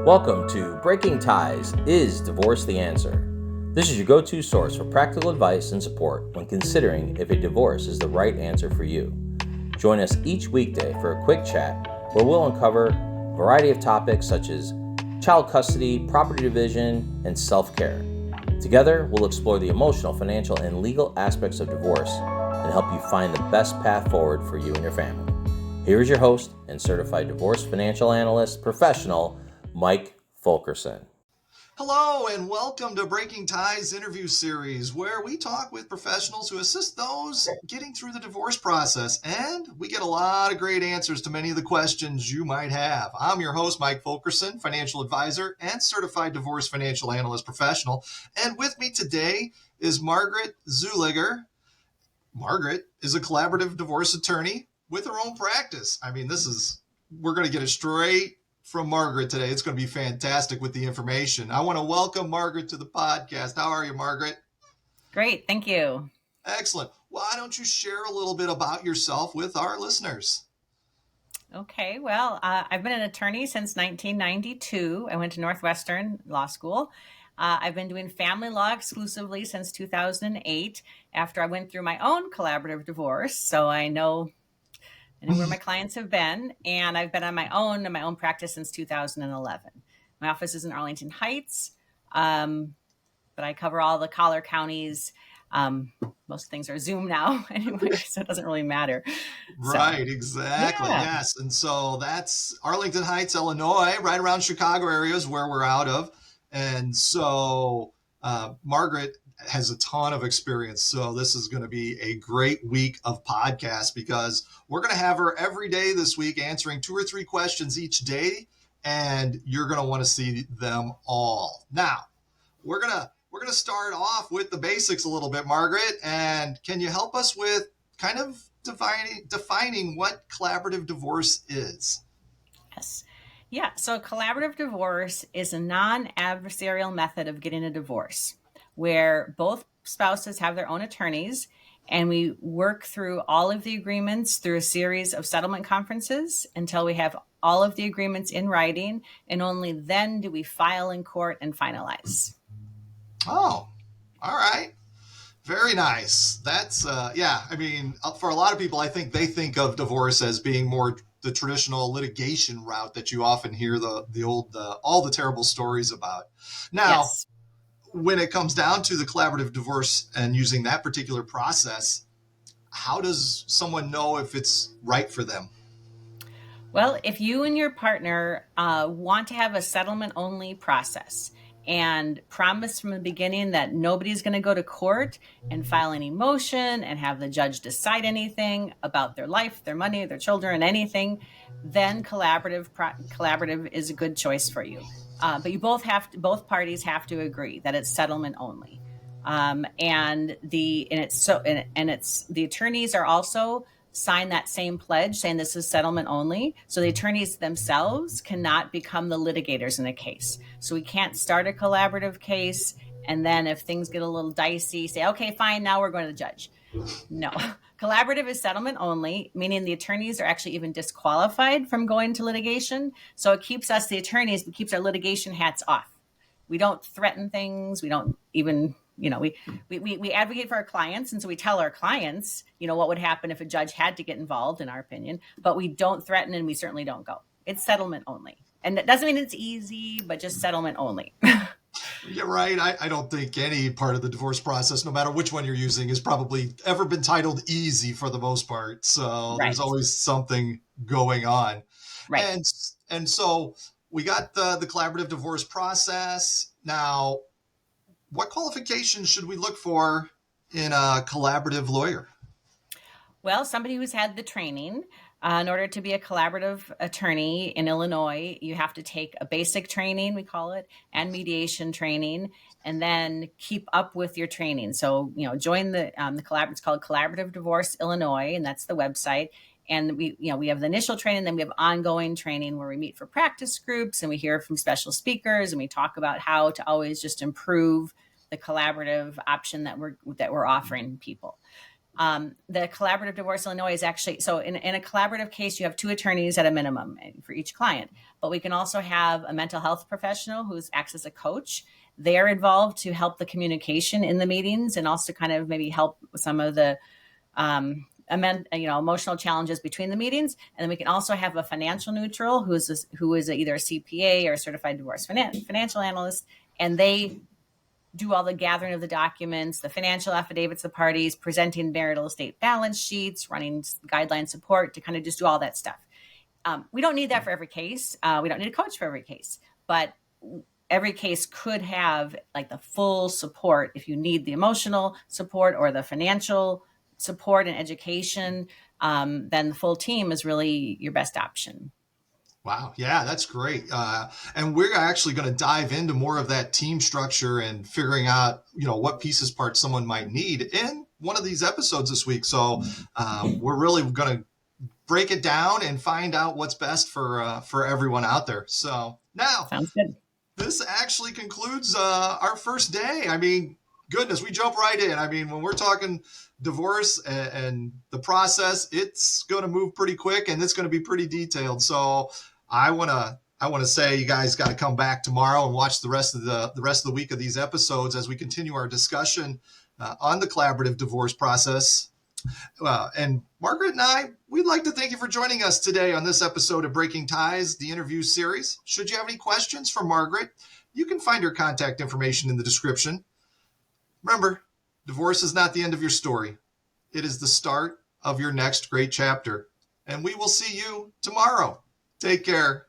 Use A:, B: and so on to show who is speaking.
A: Welcome to Breaking Ties, Is Divorce the Answer? This is your go-to source for practical advice and support when considering if a divorce is the right answer for you. Join us each weekday for a quick chat where we'll uncover a variety of topics such as child custody, property division, and self-care. Together, we'll explore the emotional, financial, and legal aspects of divorce and help you find the best path forward for you and your family. Here is your host and Certified Divorce Financial Analyst Professional, Mike Fulkerson.
B: Hello and welcome to Breaking Ties interview series, where we talk with professionals who assist those getting through the divorce process, and we get a lot of great answers to many of the questions you might have. I'm your host, Mike Fulkerson, financial advisor and certified divorce financial analyst professional, and with me today is Margaret Zuleger. Margaret is a collaborative divorce attorney with her own practice. We're going to get it straight from Margaret today. It's going to be fantastic with the information. I want to welcome Margaret to the podcast. How are you, Margaret?
C: Great. Thank you.
B: Excellent. Why don't you share a little bit about yourself with our listeners?
C: Okay. Well, I've been an attorney since 1992. I went to Northwestern Law School. I've been doing family law exclusively since 2008 after I went through my own collaborative divorce. So I know where my clients have been, and I've been on my own practice since 2011. My office is in Arlington Heights, but I cover all the collar counties. Most things are Zoom now anyway, so it doesn't really matter.
B: Right, exactly. Yeah. Yes. And so that's Arlington Heights, Illinois, right around Chicago area is where we're out of. And so Margaret has a ton of experience. So this is going to be a great week of podcasts because we're going to have her every day this week answering 2 or 3 questions each day, and you're going to want to see them all. Now, we're going to start off with the basics a little bit, Margaret, and can you help us with kind of defining what collaborative divorce is?
C: Yes. Yeah. So collaborative divorce is a non-adversarial method of getting a divorce where both spouses have their own attorneys, and we work through all of the agreements through a series of settlement conferences until we have all of the agreements in writing, and only then do we file in court and finalize.
B: Oh, all right. Very nice. That's, for a lot of people, I think they think of divorce as being more the traditional litigation route that you often hear all the terrible stories about. Now,
C: yes.
B: When it comes down to the collaborative divorce and using that particular process, how does someone know if it's right for them?
C: Well, if you and your partner want to have a settlement-only process and promise from the beginning that nobody's going to go to court and file any motion and have the judge decide anything about their life, their money, their children, anything, then collaborative is a good choice for you. But you both parties have to agree that it's settlement only. The attorneys are also sign that same pledge saying this is settlement only. So the attorneys themselves cannot become the litigators in a case. So we can't start a collaborative case and then if things get a little dicey, say, okay, fine, now we're going to the judge. No. Collaborative is settlement only, meaning the attorneys are actually even disqualified from going to litigation. So it keeps us, the attorneys, it keeps our litigation hats off. We don't threaten things. We don't even, we advocate for our clients. And so we tell our clients, what would happen if a judge had to get involved, in our opinion, but we don't threaten and we certainly don't go. It's settlement only. And that doesn't mean it's easy, but just settlement only.
B: You're right. I don't think any part of the divorce process, no matter which one you're using, has probably ever been titled easy for the most part. So There's always something going on.
C: Right.
B: And so we got the collaborative divorce process. Now, what qualifications should we look for in a collaborative lawyer?
C: Well, somebody who's had the training. In order to be a collaborative attorney in Illinois, you have to take a basic training, we call it, and mediation training, and then keep up with your training. So, join the collaborative. It's called Collaborative Divorce Illinois, and that's the website. And we have the initial training, then we have ongoing training where we meet for practice groups and we hear from special speakers and we talk about how to always just improve the collaborative option that we're offering people. The collaborative divorce Illinois is actually, so in a collaborative case, you have 2 attorneys at a minimum for each client, but we can also have a mental health professional who acts as a coach. They're involved to help the communication in the meetings and also kind of maybe help with some of the emotional challenges between the meetings. And then we can also have a financial neutral who is either a CPA or a certified divorce financial analyst, and they do all the gathering of the documents, the financial affidavits of parties, presenting marital estate balance sheets, running guideline support to kind of just do all that stuff. We don't need that for every case. We don't need a coach for every case, but every case could have like the full support. If you need the emotional support or the financial support and education, then the full team is really your best option.
B: Wow. Yeah, that's great. And we're actually going to dive into more of that team structure and figuring out, what pieces, parts someone might need in one of these episodes this week. So we're really going to break it down and find out what's best for everyone out there. So now,
C: sounds good.
B: This actually concludes our first day. I mean, goodness, we jump right in. I mean, when we're talking divorce and the process, it's going to move pretty quick and it's going to be pretty detailed. So I want to say you guys got to come back tomorrow and watch the rest of the week of these episodes as we continue our discussion on the collaborative divorce process. And Margaret and I, we'd like to thank you for joining us today on this episode of Breaking Ties, the interview series. Should you have any questions for Margaret, you can find her contact information in the description. Remember, divorce is not the end of your story. It is the start of your next great chapter. And we will see you tomorrow. Take care.